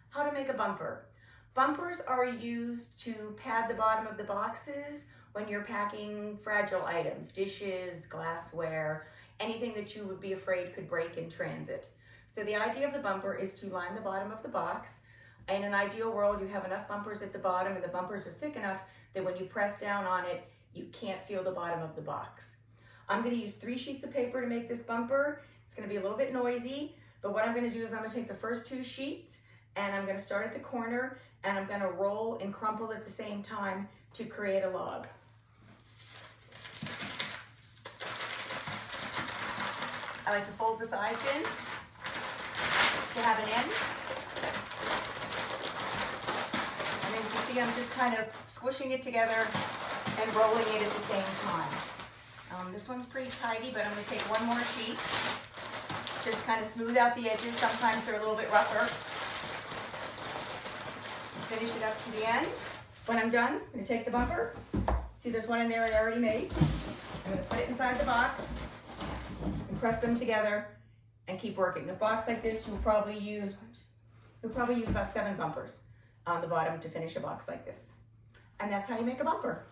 How to make a bumper. Bumpers are used to pad the bottom of the boxes when you're packing fragile items, dishes, glassware, anything that you would be afraid could break in transit. So the idea of the bumper is to line the bottom of the box. In an ideal world, you have enough bumpers at the bottom and the bumpers are thick enough that when you press down on it, you can't feel the bottom of the box. I'm going to use 3 sheets of paper to make this bumper. It's going to be a little bit noisy, but what I'm going to do is I'm going to take the first 2 sheets and I'm going to start at the corner and I'm going to roll and crumple at the same time to create a log. I like to fold the sides in to have an end. And then you can see I'm just kind of squishing it together and rolling it at the same time. This one's pretty tidy, but I'm going to take one more sheet. Just kind of smooth out the edges. Sometimes they're a little bit rougher. Finish it up to the end. When I'm done, I'm going to take the bumper. See, there's one in there I already made. I'm going to put it inside the box and press them together and keep working. A box like this, you'll probably use about 7 bumpers on the bottom to finish a box like this. And that's how you make a bumper.